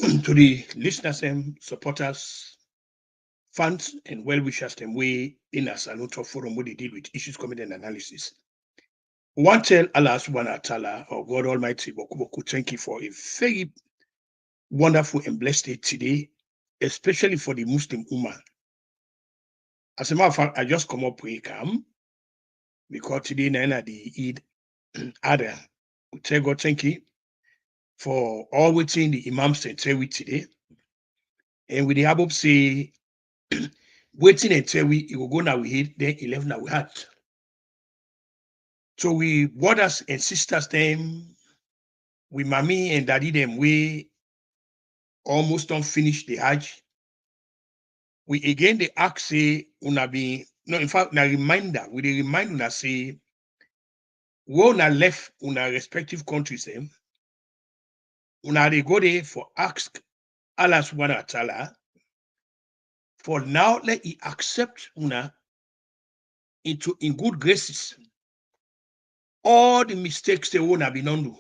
to the listeners and supporters, fans, and well wishers them way in a Salon Talk Forum what they did with issues coming and analysis. One tell Allah subhanahu wa ta'ala or God Almighty Boku thank you for a very wonderful and blessed day today, especially for the Muslim Ummah. As a matter of fact, I just come up with come because today Nana the Eid Adha. We tell God thank you for all waiting the Imams and tell we today. And with the Abab say waiting until we will go now we hit then 11 now we had. So we brothers and sisters them, we mommy and daddy them we almost don't finish the Hajj. We again they ask say una be no in fact na reminder we they remind una say we una left una respective countries them una they go there for ask Allah subhanahu wa ta'ala for now let he accept una into in good graces all the mistakes they won't have been undo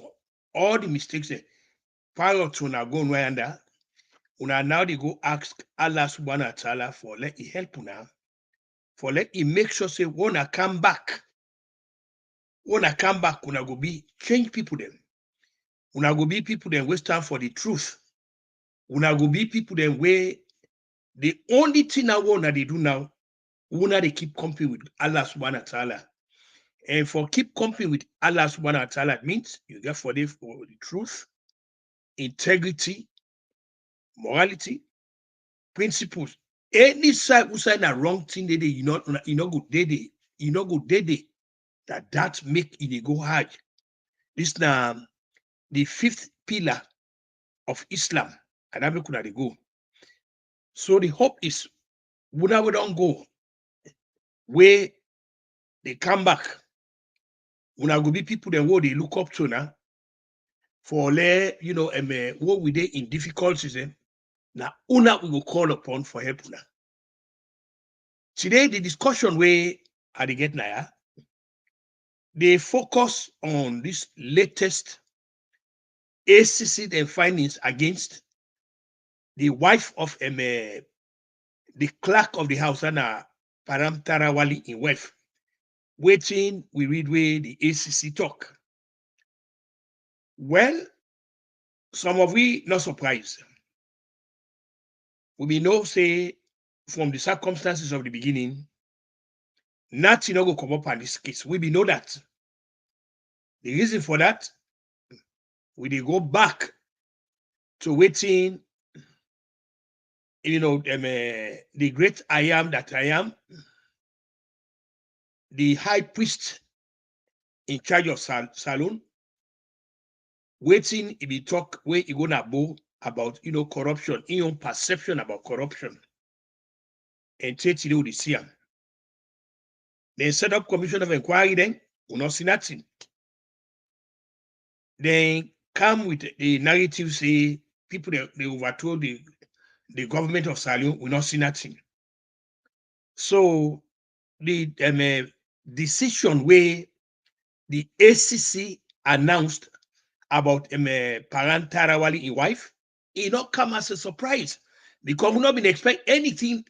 all the mistakes they prior to una go under una now they go ask Allah subhanahu wa ta'ala for let he help una for let he make sure say wanna come back una go be change people them una go be people them we stand for the truth una go be people them where the only thing I want that they do now una they keep company with Allah subhanahu wa ta'ala and for keep company with Allah subhanahu wa ta'ala it means you get for the truth integrity morality principles any side who side a wrong thing they you know good they that make it go hard. This now the fifth pillar of Islam and that make they go. So the hope is when we don't go where they come back. When I go be people then what they look up to now for what we did in difficulties now una we will call upon for help now. Today the discussion where I get now they focus on this latest ACC and findings against the wife of the clerk of the house and PARAN TARAWALLY in wealth. Waiting, we read where the ACC talk. Well, some of we not surprised. We know say from the circumstances of the beginning, nothing not go come up on this case. We know that. The reason for that, we dey go back to waiting, the great I am that I am, the high priest in charge of Salon, waiting if he talk where he gonna go about corruption, in perception about corruption, and take the DECIION. Then set up commission of inquiry, then we not see nothing. Then come with the narrative say people they overthrow the government of Salon, we not see nothing. So the decision where the ACC announced about PARAN TARAWALLY in wife, it not come as a surprise because we not been expect anything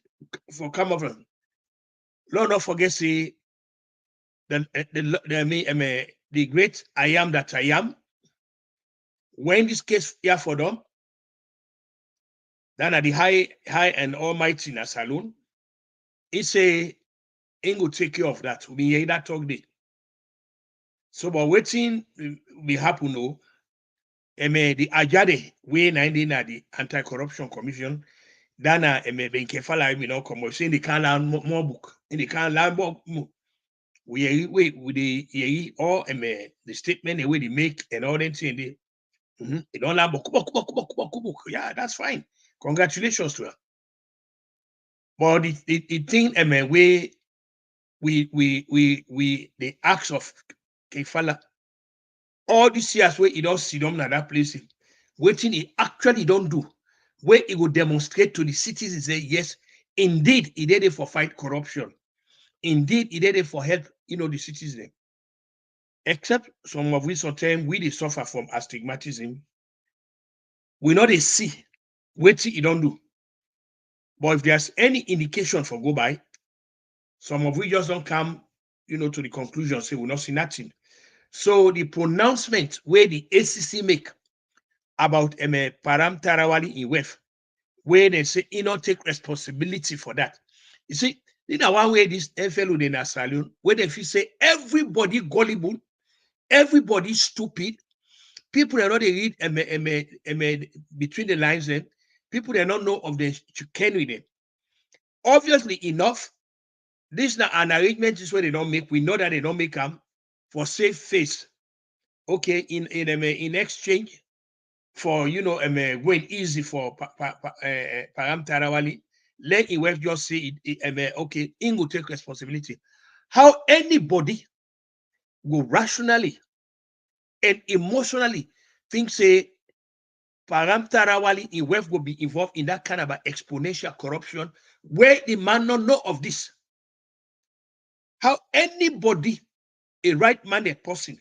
for come over. Lord not forget say the great I am that I am. When this case here for them, then at the high and almighty in a Salon, he say ain't go take care of that. We hear that talk day. So but waiting we happen no. The Ajade way 19 at the Anti-Corruption Commission, Dana Benkefala we not come saying they can't learn more book. And they can't learn more. We the all the statement the way they make and all that thing they don't learn book. Yeah, that's fine. Congratulations to her. But the thing way we the acts of Kefala all these years where he don't see them in that place, waiting he actually don't do, where he will demonstrate to the citizens say, yes, indeed, he did it for fight corruption. Indeed, he did it for help, the citizens. Except some of we sometimes we they suffer from astigmatism. We know they see Wait till you don't do. But if there's any indication for go by, some of we just don't come, to the conclusion, say we'll not see nothing. So the pronouncement where the ACC make about Param Tarawally in WEF, where they say he not take responsibility for that. You see, in one way this fellow in a Salon, where they feel say everybody gullible, everybody stupid, people that not they read between the lines, then people that not know of the chicken with them. Obviously enough, this is not an arrangement is where they don't make. We know that they don't make them for safe face. Okay, in exchange for going easy for Param Tarawally, let Iwef just say it, okay, in will take responsibility. How anybody will rationally and emotionally think say Param Tarawally Iwef will be involved in that kind of exponential corruption where the man not know of this. How anybody, a right-minded person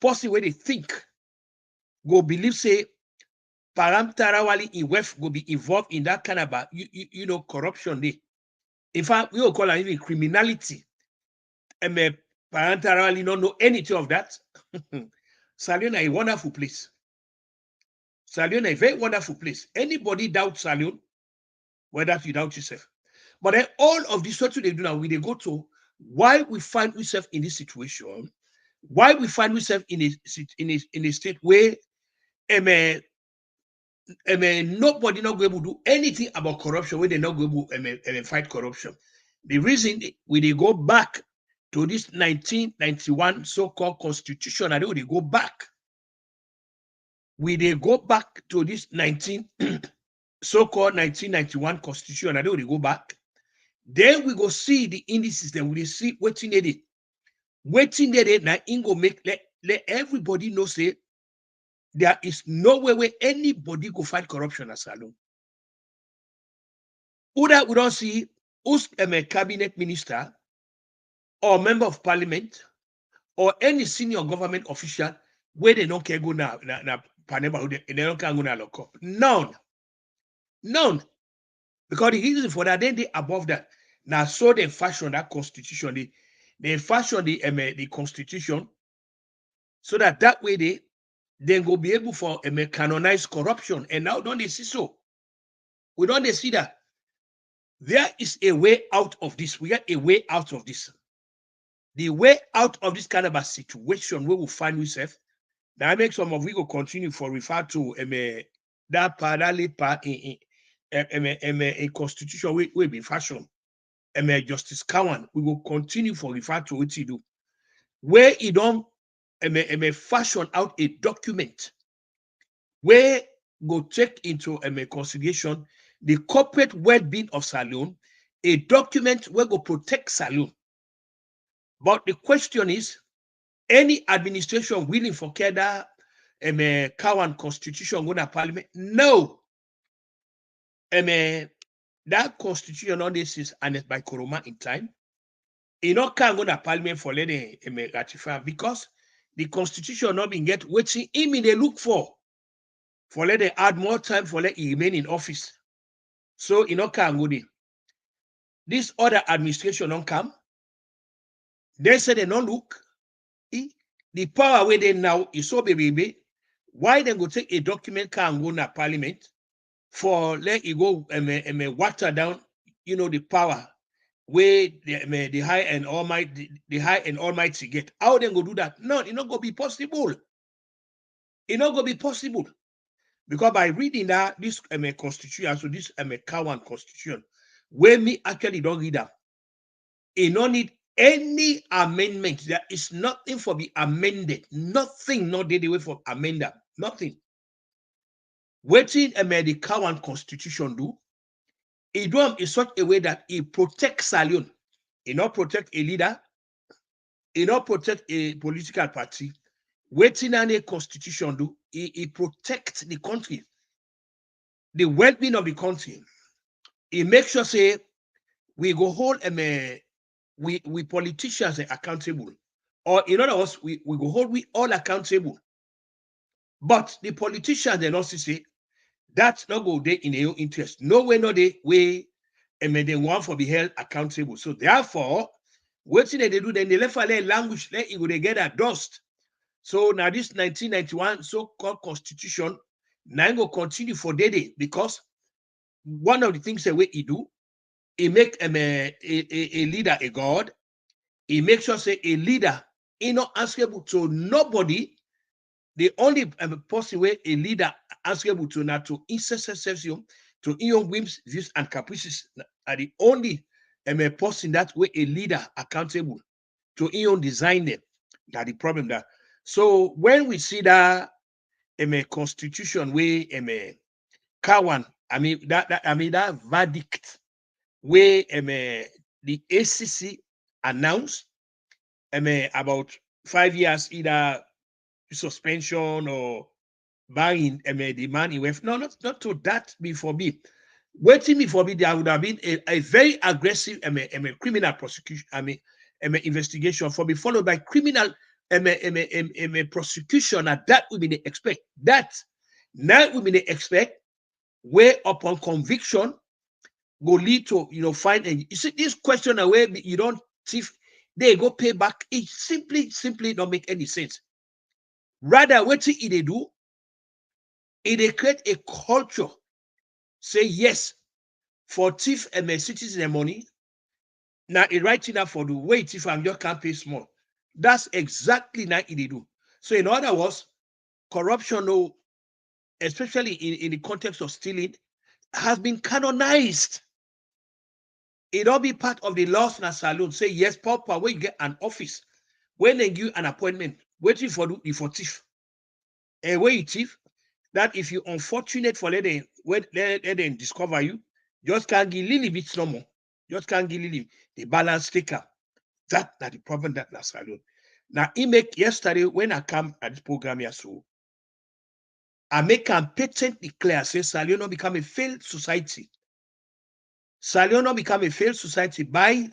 where they think, go believe say Param Tarawally Iwef will be involved in that kind of corruption day. In fact, we will call it even criminality. And Param Tarawally don't know anything of that. Salon is a wonderful place. Salon is a very wonderful place. Anybody doubt Salon, well, that you doubt yourself. But then all of this, what they do now, we they go to why we find ourselves in this situation, why we find ourselves in a state where nobody not going to do anything about corruption where they not going to fight corruption. The reason we they go back to this 1991 so-called constitution, I know they go back. We they go back to this so-called 1991 constitution, I know they go back. Then we go see the indices, then we see waiting they did. Waiting they did now go make let everybody know say there is no way where anybody go fight corruption as Salon. Either we don't see who's a cabinet minister or member of parliament or any senior government official where they don't care go now Panema, they don't care go now lock up. None. Because the reason for that, then they above that. Now so they fashion that constitution, they fashion the constitution so that way they then go be able for canonize corruption. And now don't they see so? We don't they see that there is a way out of this. We got a way out of this. The way out of this kind of a situation where we find ourselves, that makes some of we go continue for refer to that parallel part in constitution will be fashioned. Justice Cowan, we will continue for refer to what he do. Where he don't fashion out a document where go take into consideration the corporate well-being of Salon, a document where go protect Salon. But the question is, any administration willing for Keda Cowan constitution go to parliament? No. That constitution on this is annexed by Koroma in time. It not can go to parliament for letting ratify because the constitution not been get waiting him they look for let them add more time for let he remain in office. So it not can go there. This other administration don't come. They say they don't look. The power where they now is so baby. Why they go take a document can go to parliament for let it go water down, the power where the high and almighty get. How they go do that? No, it's not gonna be possible. It's not gonna be possible. Because by reading that this constitution, so this Cowan constitution, where me actually don't read that, it don't need any amendment. There is nothing for be amended. Nothing, not the way for amend that. Nothing. Waiting the Cowan constitution do, it do in such a way that it protects Salon. It not protect a leader. It not protect a political party. Waiting on a constitution do, it protects the country, the well-being of the country. It makes sure say we go hold we politicians are accountable, or in other words, we go hold we all accountable. But the politicians they not say That's not go there in your interest. No way, no they way, and they want for be held accountable. So therefore, what they do, then they left a language, let it go they get a dust. So now this 1991 so-called constitution now go continue for day because one of the things that we do, he make a leader a god. He makes sure say a leader is not answerable to nobody. The only person where a leader answerable to now to intercession, to your whims, views, and caprices are the only person that way a leader accountable to your design them. That the problem that. So when we see that constitution where COWAN, that verdict where the ACC announced about 5 years either suspension or buying the man in no, not to that before me. Waiting before me, there would have been a very aggressive criminal prosecution, investigation for me, followed by criminal prosecution, and that we may expect. That now we may expect where upon conviction go lead to find. And you see this question away you don't thief, they go pay back. It simply don't make any sense. Rather, what they do, they create a culture. Say yes for thief and citizen money. Now it writing up for the way thief and just can't pay small. That's exactly now they do. So in other words, corruption, especially in the context of stealing, has been canonized. It all be part of the laws in a salon. Say yes, Papa, when you get an office, when they give an appointment, waiting for the for thief. And when you thief, that if you unfortunate for let them discover you, just can't give little bit no more. Just can't give little the balance taker. That the problem that last salon. Now he make yesterday when I come at this program here, so I make a patent declare say Salon not become a failed society. Salon not become a failed society by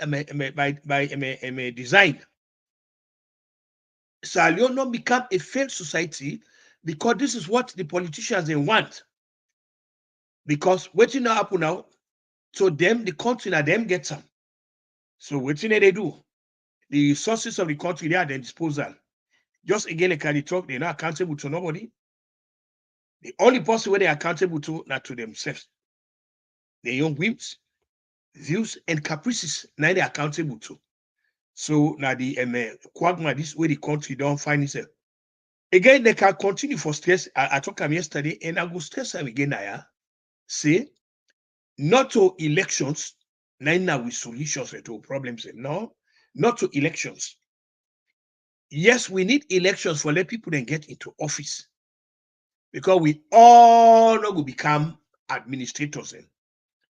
design. Salon not become a failed society because this is what the politicians they want. Because waiting now happen now, so them the country now them get some. So waiting they do, the resources of the country they are at their disposal. Just again, like they talk, they're not accountable to nobody. The only person where they're accountable to not to themselves. Their own whims, views, and caprices. Now they're accountable to. So now the quagmire, this way the country don't find itself. Again, they can continue for stress. I talked about yesterday, and I will stress them again. I say not to elections, now with solutions to problems. No, not to elections. Yes, we need elections for let people then get into office. Because we all know will become administrators. And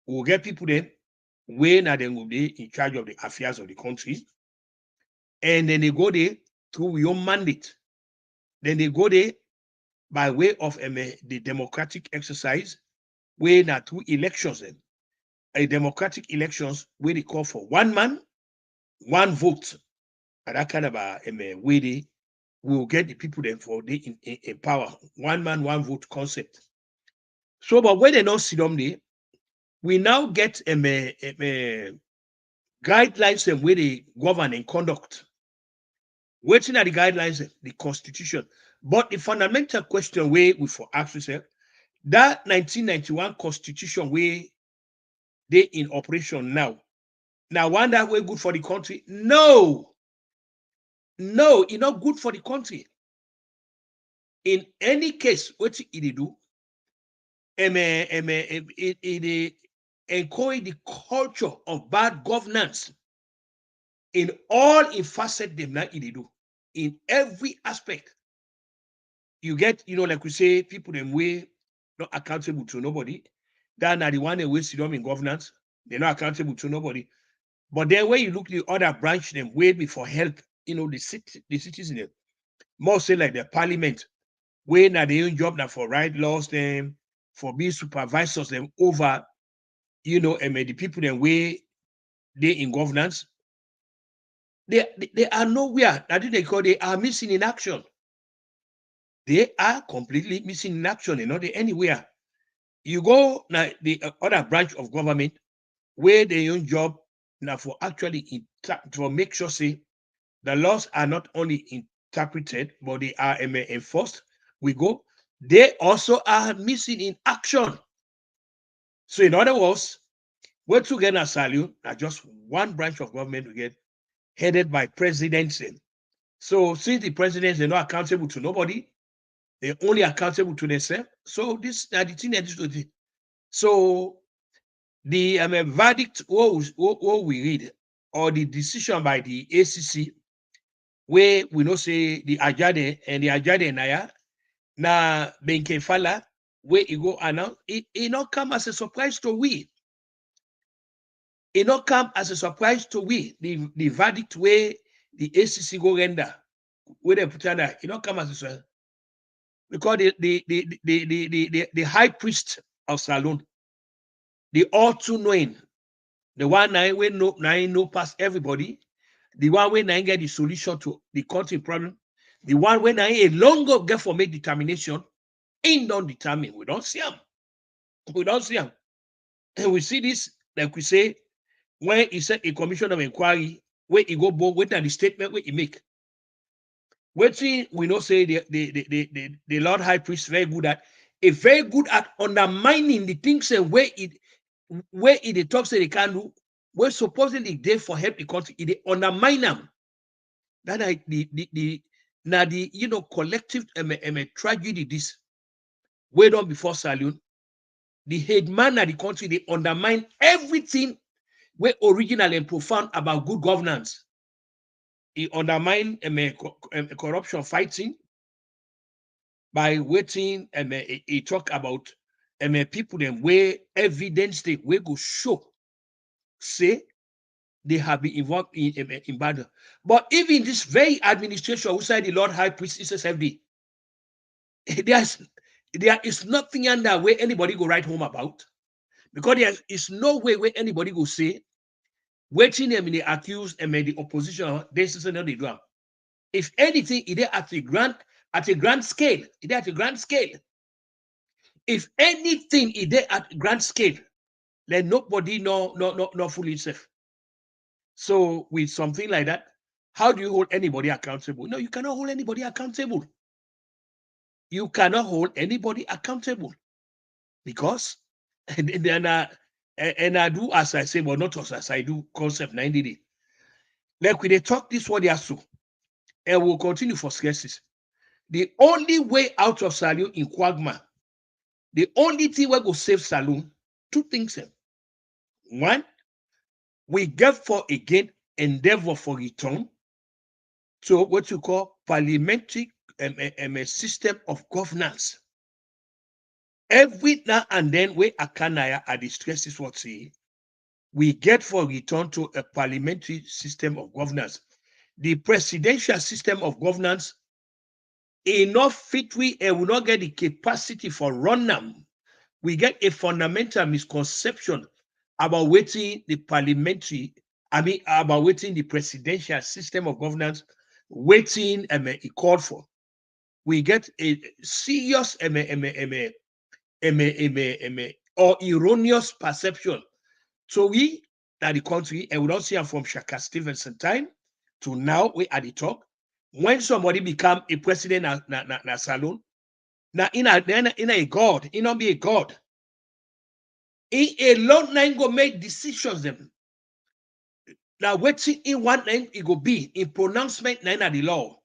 we'll get people then when they will be in charge of the affairs of the country. And then they go there through your mandate. Then they go there by way of the democratic exercise, where now through elections. Then a democratic elections where they call for one man, one vote. And that kind of way they will get the people then for the in power. One man, one vote concept. So, but when they don't see them there, we now get guidelines and where they govern and conduct. Waiting at the guidelines, the constitution. But the fundamental question where we for ask yourself, that 1991 constitution where they in operation now. Now, one that way good for the country? No, it's not good for the country. In any case, what it do, it encourage the culture of bad governance in all in facet them that it do. In every aspect. You get, like we say, people them way not accountable to nobody. That are the one that waste them in governance. They're not accountable to nobody. But then when you look the other branch, them wait me for help, the citizen, more say like the parliament, where now their own job now for write laws, them for being supervisors them over, the people them way they in governance. They are nowhere. That they call they are missing in action. They are completely missing in action, they anywhere. You go now the other branch of government where their own job now for actually to make sure say the laws are not only interpreted but they are enforced. We go, they also are missing in action. So in other words, we're together Salute are just one branch of government we get headed by presidency. So since the presidents are not accountable to nobody, they're only accountable to themselves. So this are the thing that is to do. So the verdict what we read or the decision by the ACC where we know say the Ajade and the Ajade Naya na Benkefala where it go announce it not come as a surprise to we. It not come as a surprise to we. The verdict where the ACC go render where they put under it not come as a surprise because the high priest of Salon, the all too knowing, the one nine we know past everybody, the one when I get the solution to the country problem, the one when I a longer get for make determination, ain't don't determine. We don't see them. We don't see them. And we see this, like we say, when he said a commission of inquiry, where he go both with the statement where he make. Waiting, we know say the Lord High Priest very good at undermining the things and where it talks that they can do, where supposedly they for help the country, it undermine them. That the collective tragedy this way done before Salon, the headman of the country, they undermine everything where original and profound about good governance. He undermine corruption fighting by waiting he talk about people them where evidence they where go show say they have been involved in battle. But even this very administration outside the Lord High Priest SSFD, there is nothing under where anybody go write home about, because there is no way where anybody go say waiting them in the accused and the opposition this is another drum. If anything, it is at a grand scale. It is at a grand scale. If anything, it is at grand scale, let nobody no fool itself. So with something like that, how do you hold anybody accountable? No, you cannot hold anybody accountable. You cannot hold anybody accountable because and I do as I say, but not as I do concept 90 days. Like when they talk this what they are so, and we'll continue for scarces. The only way out of Salon in Quagma, the only thing we go save Salon, two things. One, we get for again endeavor for return to what you call parliamentary system of governance. Every now and then, we Akanaya at the stresses what say, we get for return to a parliamentary system of governance. The presidential system of governance enough fit we will not get the capacity for run them. We get a fundamental misconception about waiting the parliamentary, about waiting the presidential system of governance, waiting it called for. We get a serious or erroneous perception. So we that the country, and we don't see them from Shaka Stevenson time to now, we at the top. When somebody become a president na Salon, now in a god, it not be a god. In a long time go make decisions them. Now waiting in one name it go be in pronouncement nine at the law.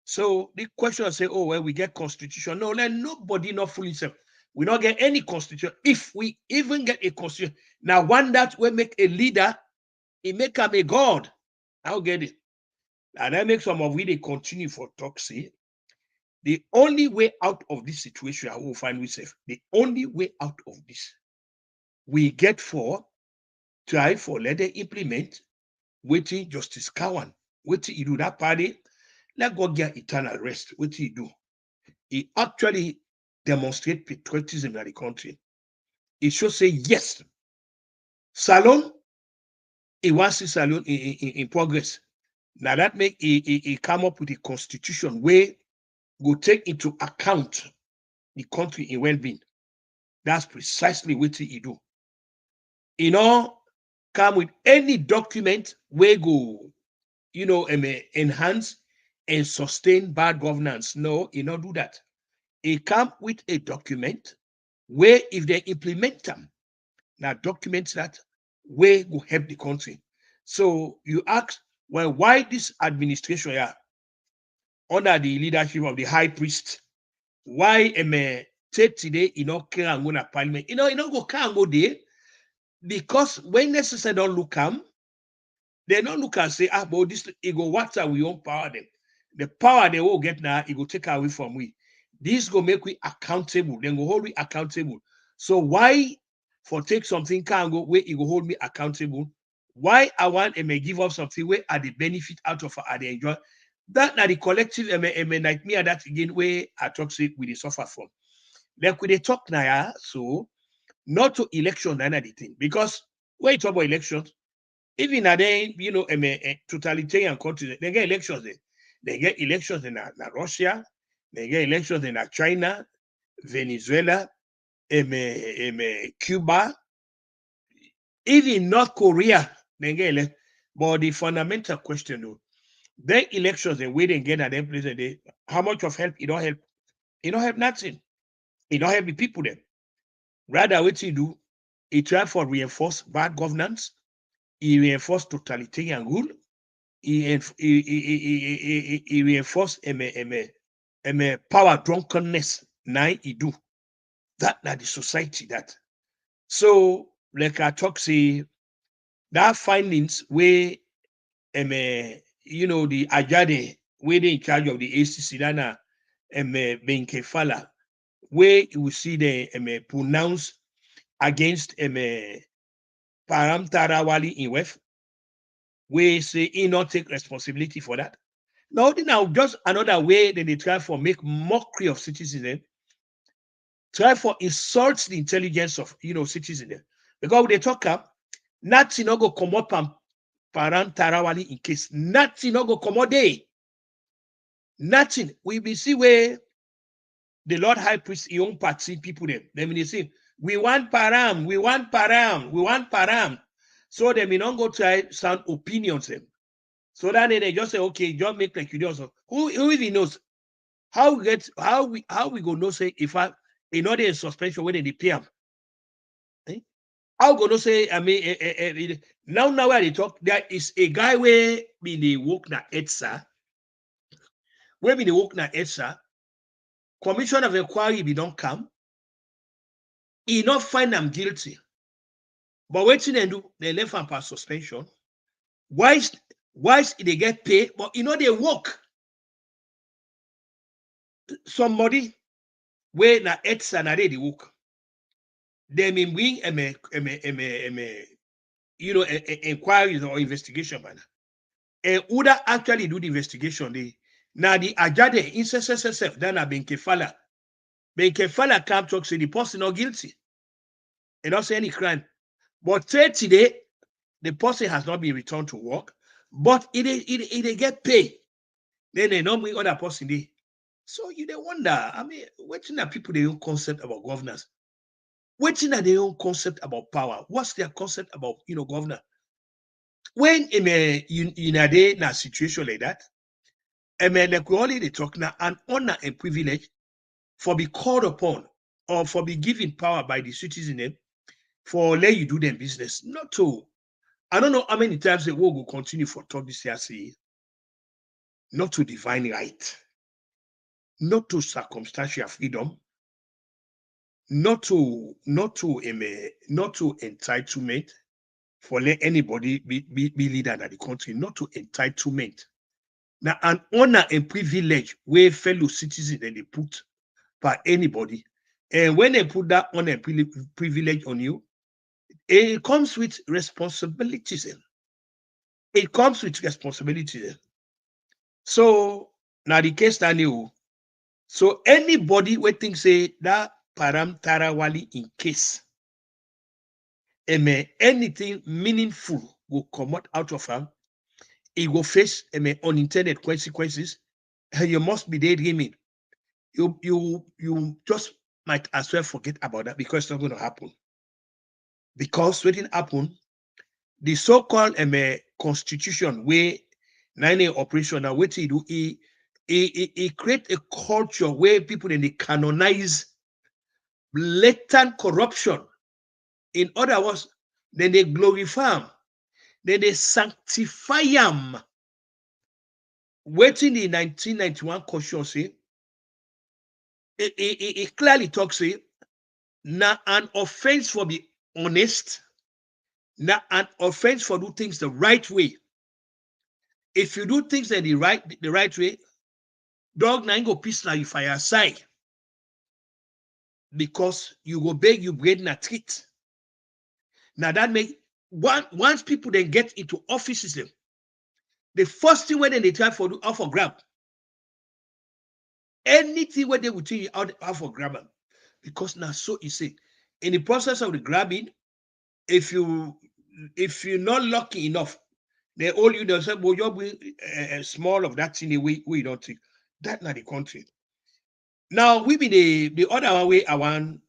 So the question say, oh well, we get constitution. No, let nobody not fully self. We not get any constitution. If we even get a constitution, now one that will make a leader, it make him a god. I'll get it. And that makes some of we they continue for talk. See, the only way out of this situation I will find myself. The only way out of this we get for try for let them implement waiting Justice Cowan. Waiting you do that party, let God get eternal rest. What he do? He actually demonstrate patriotism in the country. It should say yes. Salon, he wants to Salon in progress. Now that make he come up with a constitution where go take into account the country in well-being. That's precisely what he do. You know, come with any document where go, enhance and sustain bad governance. No, he not do that. He come with a document where if they implement them, now documents that way will help the country. So you ask, well, why this administration here under the leadership of the high priest? Why take today can go na parliament? Go can go there because when necessary don't look they don't look and say, but this it go what we own power them. The power they will get now, it will take away from we. This go make we accountable, then go hold we accountable. So why for take something can go where it go hold me accountable? Why I want may give up something where are the benefit out of are the enjoy? That now the collective like me that again where I talk say we they suffer from. Like we they talk now, so not to election and anything because when you talk about elections, even at then, a totalitarian countries, they get elections there. They get elections in Russia, they get elections in China, Venezuela, Cuba, even North Korea, they get elections. But the fundamental question though, their elections and where they get at them place, how much of help it don't help? It don't help nothing. It don't help the people there. Rather, what you do, it try for reinforce bad governance, it reinforce totalitarian rule, he reinforce power drunkenness. Now he do that. Now the society that. So like I talk say that findings where the Ajade where they in charge of the ACC Dana Benkefala where you will see the pronounce against Param Tarawali in West where say he not take responsibility for that. Now just another way that they try for make mockery of citizens, try for insult the intelligence of citizens. Because when they talk up, nothing no go come up and Paran Tarawali in case nothing no go come out there. Nothing. We be see where the Lord High Priest young party people them. Then they say we want Param, we want Param, we want Param. So they may not go try sound opinions them. So then they just say, okay, just make like you do also. Who even knows? How we go know say if I there is suspension when they pay them? Eh? How go know say now where they talk there is a guy where be the work na ETSA where be the work na ETSA commission of inquiry be don't come he not find them guilty but waiting they do they left them for suspension why they get paid but they work somebody where na ETSA na they work. They may bring inquiries or investigation, man. And who that actually do the investigation? Now the Ajade in then a Benkefala. Benkefala can't talk say the person not guilty. And not say any crime. But today, the person has not been returned to work, but it get paid. Then they don't bring other person there. So you they wonder, what's in the people their own concept about governance? What's in their own concept about power? What's their concept about governor? When in a situation like that, like we already talk now, an honor and privilege for be called upon or for be given power by the citizen for let you do their business. Not to, I don't know how many times they will continue for talk this year, say, not to divine right, not to circumstantial freedom, not to entitlement for let anybody be leader in the country, not to entitlement. Now, an honor and privilege where fellow citizens they put by anybody. And when they put that honor and privilege on you, it comes with responsibilities. It comes with responsibilities. So now the case study. So anybody who thinks say that Param Tarawali in case anything meaningful will come out of him, he will face unintended consequences. And you must be daydreaming. You just might as well forget about that because it's not going to happen. Because what didn't happen, the so-called constitution where 9 operation now what he do, he create a culture where people then they canonize blatant corruption. In other words, then they glorify them, then they sanctify them. Waiting the 1991 Constitution say, it clearly talks say, now an offense for be honest, now an offense for do things the right way. If you do things in the right way, dog now go peace now you fire side. Because you go beg you bread na treat. Now that make once people then get into offices, them, the first thing when they try for do out for grab. Anything where they will tell you out for grab. Because now so you say in the process of the grabbing, if you're not lucky enough, they all you they say, well, you'll be small of that thing we don't think. That's not the country. Now we be the other way I want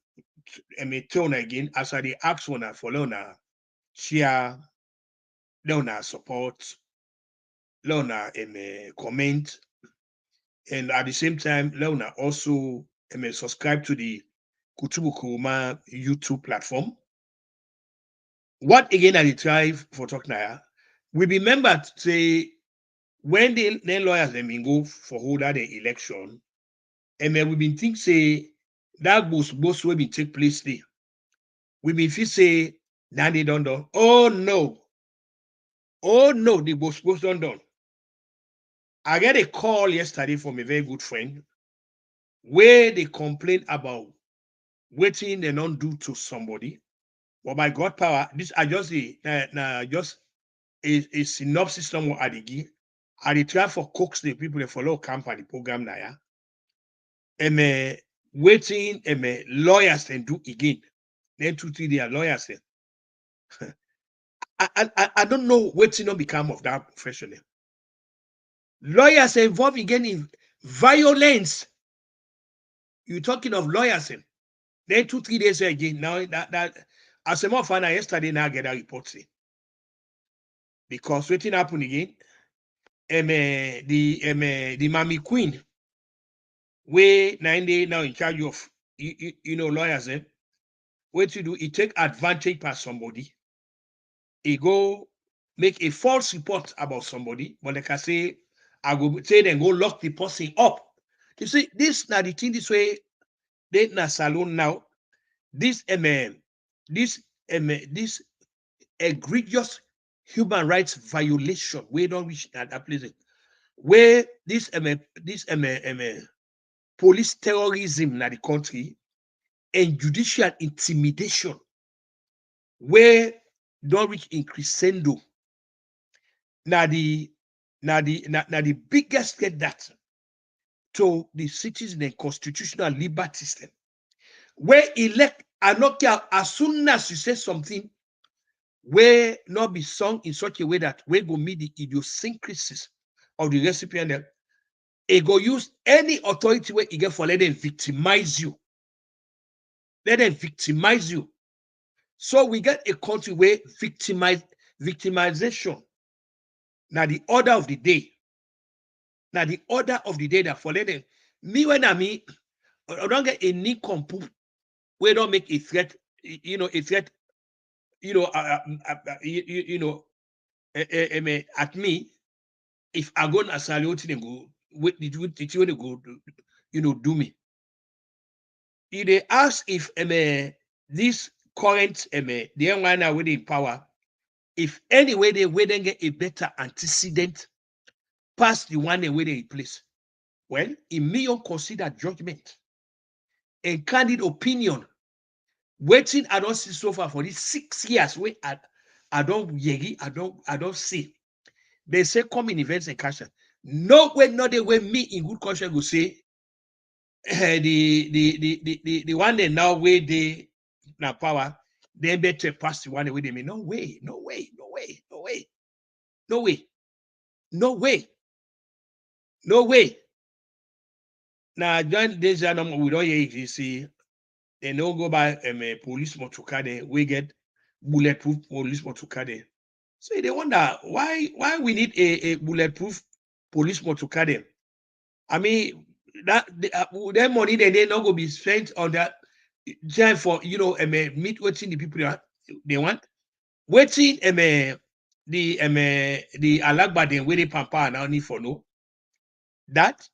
tone again as I they ask one for Lona share, Lona support, Lona comment, and at the same time, Lona also subscribe to the Kutubu Kuruma YouTube platform. What again are the try for talk now? We remember say when the lawyers them go for hold the election, and we been think say that both will be take place there. We been feel say now they don't done. Oh no, the both don't done. I get a call yesterday from a very good friend where they complain about waiting they don't do to somebody. Well, by God power, this I just just a synopsis somewhere at the give. I try for coax the people they follow company program now. Yeah. And waiting lawyers and do again. Then 2-3 their lawyers. I don't know what's not become of that profession. Lawyers are involved again in violence. You're talking of lawyers. Then 2-3 days again. Now that as a more fun yesterday now get a report. Because waiting happen again. The Mammy Queen, where 9 days now in charge of lawyers. What you do, he take advantage by somebody. He go make a false report about somebody, but like I say, I go say then go lock the person up. You see, this now the thing this way, they na Salon now. This egregious human rights violation, we don't reach that place. Where this police terrorism in the country and judicial intimidation, where don't reach in crescendo. Now the biggest get that to the citizen and constitutional liberty system, where elect are not care as soon as you say something where not be sung in such a way that we go meet the idiosyncrasies of the recipient. It go use any authority where you get for let them victimize you. Let them victimize you. So we get a country where victimization. Now the order of the day. Now the order of the day that for let them. Me when I don't get a nincompoop where don't make a threat, a threat, at me. If I go na Salon and go, what did you go do me? If they ask if this current the one now with in power, if anyway they will then get a better antecedent past the one they will in place, well, in me on consider judgment and candid opinion. Waiting I don't see so far for these 6 years where I don't see. They say come in events and cash. No way, not the way me in good conscience will say the one they now way they now power, they better pass the one way they mean. No way. Now, John, this we don't hear you see They don't go by a police motor car there. We get bulletproof police motor car there. So they wonder why we need a bulletproof police motor car there. I mean that their money they not go be spent on that time for meet waiting the people they want. Waiting the Alagba then where they pampa now need for no that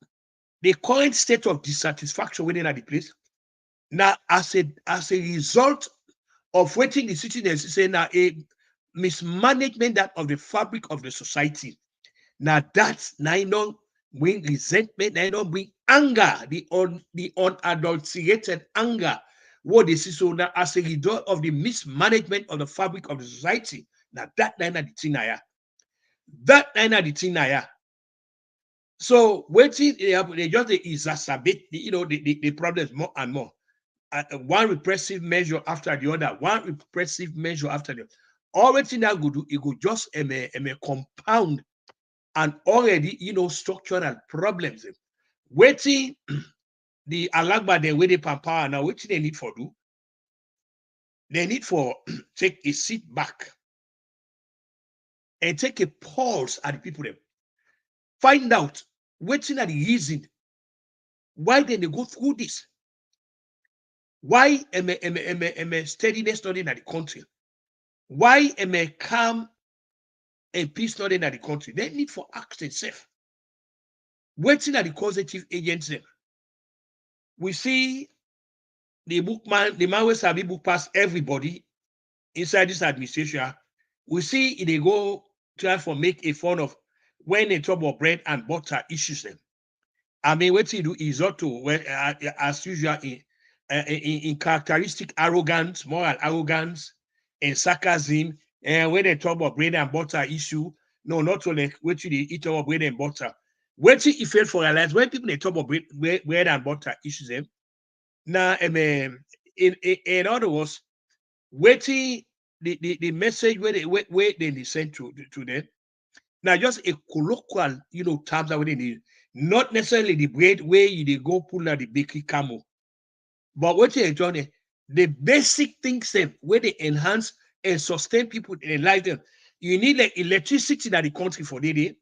the current state of dissatisfaction within at the place. Now, as a result of waiting the citizens say now a mismanagement that of the fabric of the society. Now that's now you know bring resentment, now you know bring anger, the unadulterated anger. What they see so now as a result of the mismanagement of the fabric of the society. Now that nine the thing now. That nine the thing now. So waiting they just exacerbate the problems more and more. One repressive measure after the other, one repressive measure after the other. Already now go do it go just compound and already structural problems. Waiting the Alagba then where they power now, waiting they need for do. They need for take a seat back and take a pulse at the people them. Find out waiting at the reason why then they go through this. Why steadiness not in the country? Why calm and peace not in the country? They need for act itself. Waiting at the causative agents them. We see the man will sabi book pass everybody inside this administration. We see they go try for make a fun of when they talk about bread and butter issues them. I mean, what he do is also as usual in characteristic arrogance, moral arrogance, and sarcasm. And when they talk about bread and butter issue, no, not only what you eat about bread and butter. What he failed for realize when people they talk about bread and butter issues them. Now, in other words, waiting the message where they send to them. Now, just a colloquial, terms that they need. Not necessarily the bread where they go pull out the bakery camel. But what you enjoy, the basic things them where they enhance and sustain people in life them. You need like electricity in the country for the day,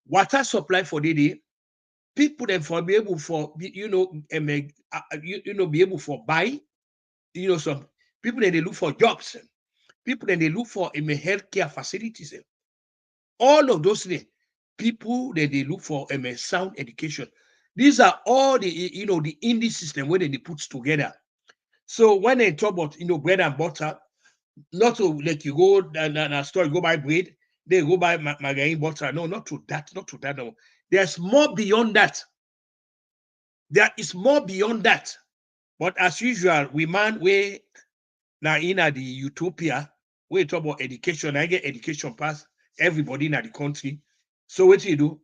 water supply for the day, people them for be able for be able for buy, some people that they look for jobs, people that they look for healthcare facilities. All of those things, people that they look for sound education. These are all the the indie system where they put together. So when they talk about bread and butter, not to like you go and a store, you go buy bread, they go buy margarine butter. No, not to that, not to that. No. There's more beyond that. There is more beyond that. But as usual, we now in the utopia, we talk about education. I get education pass everybody in the country. So what you do?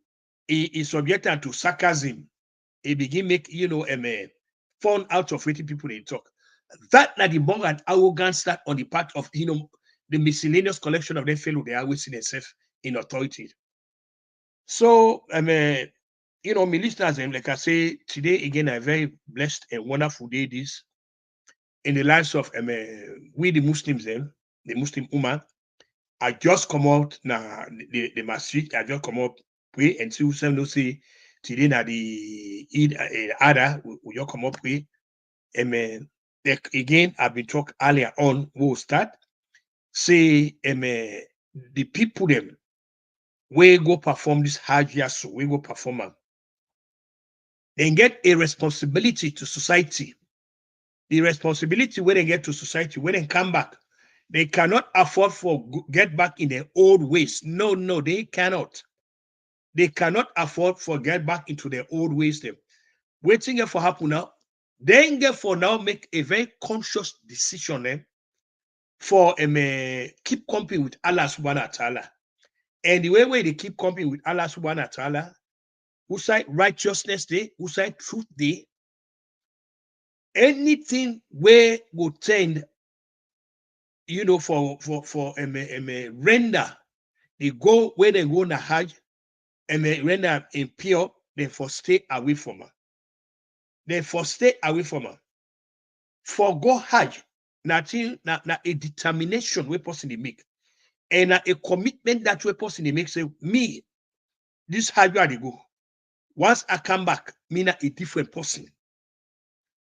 He is subjected to sarcasm. He begin make fun out of what people they talk. That na the more and arrogance that on the part of the miscellaneous collection of their fellow they always see themselves in authority. So my listeners, like I say, today again a very blessed and wonderful day this in the lives of we the Muslims the Muslim Ummah. I just come out now the masjid, I just come up pray and see some no say today na the Eid Adha we just come up pray. Again, I've been talking earlier on, we'll start. Say, the people them, we go perform this Hajj, so we go perform them. They get a responsibility to society. The responsibility when they get to society, when they come back, they cannot afford for get back in their old ways. No, they cannot. They cannot afford for get back into their old ways. Them waiting for happen now. Then get for now make a very conscious decision for keep company with Allah subhanahu wa ta'ala. And the way they keep company with Allah subhanahu wa ta'ala, who side righteousness day, who side truth day, anything where will tend, for render, they go where they go na Hajj, and render impure, they for stay away from her. They for stay away from her. for go Hajj, na a determination we person they make, and a commitment that we person they make. Say me, this Hajj where they go. Once I come back, me na a different person.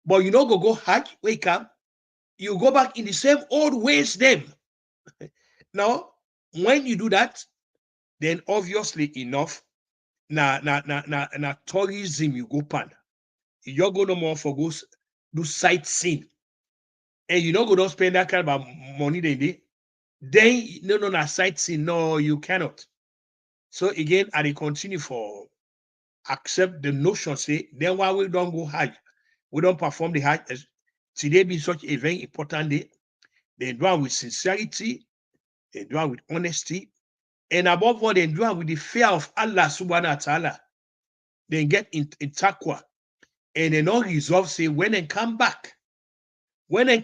But you know go Hajj, wake up, you go back in the same old ways. Them now, when you do that, then obviously enough, na tourism you go pan. You go no more for go do sightseeing, and you know go don't spend that kind of money then no na sightseeing. No, you cannot. So again, I dey continue for accept the notion say then why we don't go Hajj, we don't perform the Hajj as today be such a very important day. They do it with sincerity, they do it with honesty, and above all, they do it with the fear of Allah subhanahu wa ta'ala. They get in taqwa, and they not resolve say when they come back, they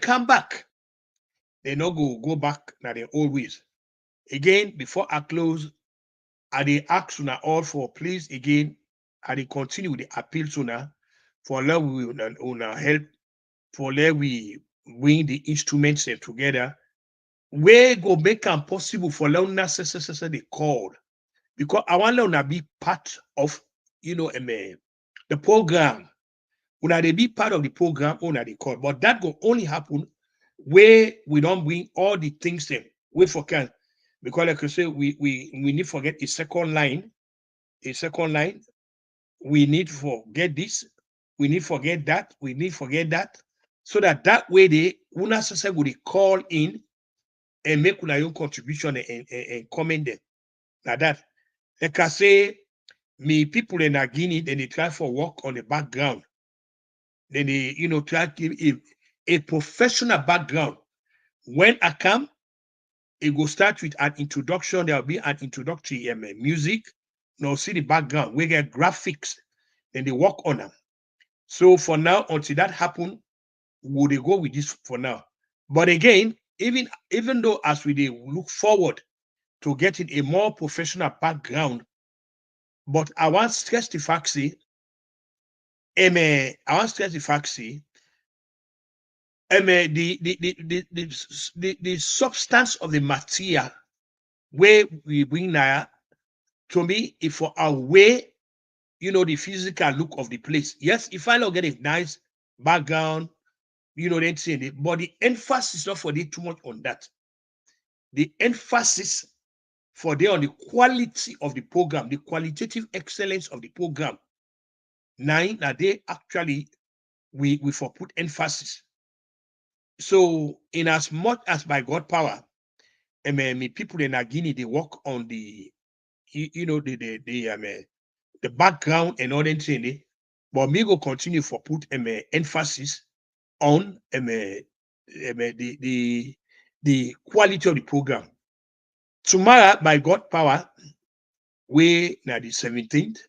not go back na their old ways. Again, before I close, I dey ask una all for please again, I dey continue with the appeal to una for let we una help, for let we bring the instruments together. We go make am possible for let una say they called, because I want let una be part of the program. Una they be part of the program, una they call, but that go only happen where we don't bring all the things them we for can. Because like I say, we need to forget a second line. We need to forget this. We need to forget that. We need to forget that. So that way they una sasa go call in and make una own contribution and comment them. Like that. Like I say, me people in Guinea, then they try for work on the background. Then they, try to give a professional background. When I come, it will start with an introduction. There will be an introductory music. Now see the background. We get graphics. Then they work on them. So for now, until that happen, would they go with this for now? But again, even though as we look forward to getting a more professional background, but I want to stress the fact, the substance of the material where we bring now, to me, if for our way, the physical look of the place. Yes, if I don't get a nice background, then saying it, but the emphasis not for too much on that. The emphasis for on the quality of the program, the qualitative excellence of the program. Now they actually we for put emphasis. So in as much as by God power, me people in Guinea they work on the the background and all that thing, but me go continue for put emphasis on the quality of the program. Tomorrow, by God power, we now the 17th.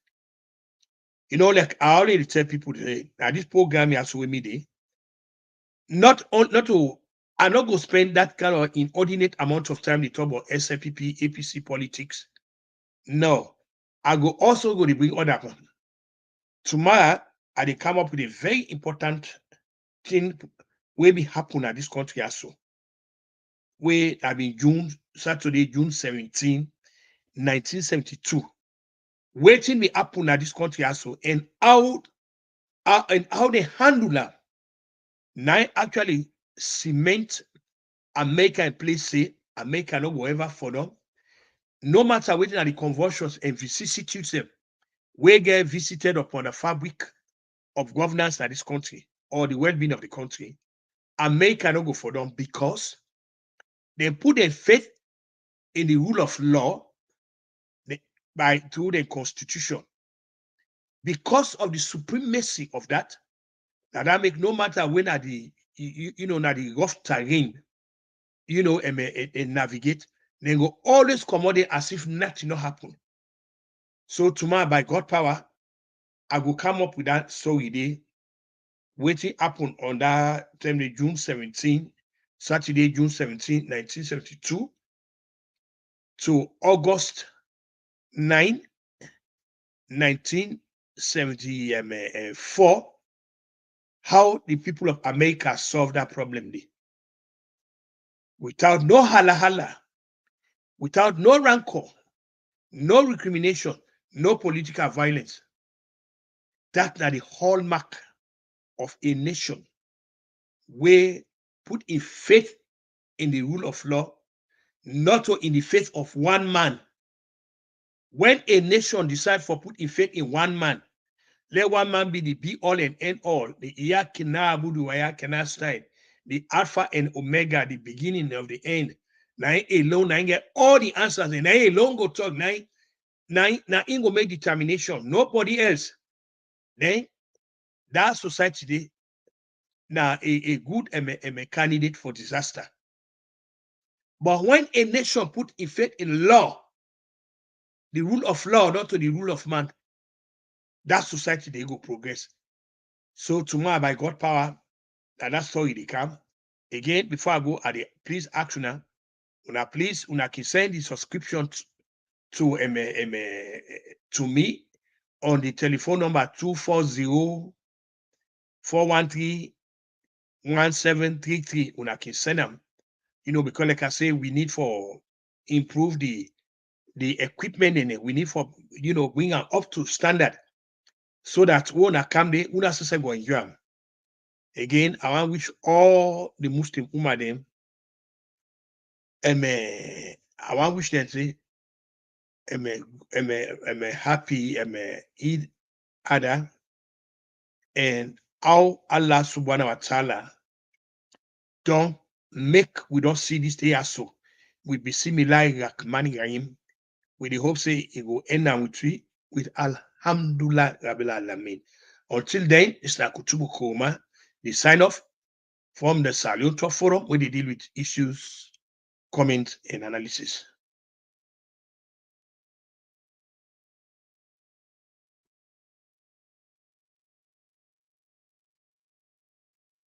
Like I already tell people today, now this program has with me there. Not to I'm not going to spend that kind of inordinate amount of time to talk about SLPP, APC politics. No, I go also go to bring other one. Tomorrow, I will come up with a very important thing will be happen at this country also. We have been Saturday, June 17, 1972. Waiting me happen at this country also, and how they handle that. Now actually cement America and place say America no whatever for them. No matter waiting at the convulsions and vicissitudes them, we get visited upon the fabric of governance at this country or the well-being of the country. America no go for them because they put their faith in the rule of law through the constitution. Because of the supremacy of that make no matter when at the the rough terrain, and navigate, they go always come out as if nothing not happen. So tomorrow, by God power, I will come up with that story day. Waiting happen on that time, June 17, Saturday, June 17, 1972, to August 9, 1974. how the people of America solve that problem dey. Without no hala, without no rancor, no recrimination, no political violence. That na the hallmark of a nation where put in faith in the rule of law, not in the faith of one man. When a nation decides for put in faith in one man, let one man be the be all and end all, the Iyakina Abudu Ayakina style, the Alpha and Omega, the beginning of the end. Now alone, I get all the answers, and I alone go talk. Now go make determination. Nobody else. Then that society dey now a good candidate for disaster. But when a nation put in faith in law, the rule of law, not to the rule of man, that society they go progress. So tomorrow, by God power, that story they come. Again, before I go, please ask una please can send the subscription to me on the telephone number 240-413-1733. Una can send them. Because like I say, we need for improve the equipment in it. We need for bring them up to standard so that when I come there, una say go enjoy them. Again, I want to wish all the Muslim Ummah them. I want to wish them say happy Eid Adha, and how Allah subhanahu wa ta'ala don't make we don't see this day as so. We be similar Rahman Rahim. We the hope say it will end up with Alhamdulillah Rabbil Alamin. Until then, it's like Kutubu Koma, the sign off from the Salon Forum where they deal with issues, comments, and analysis.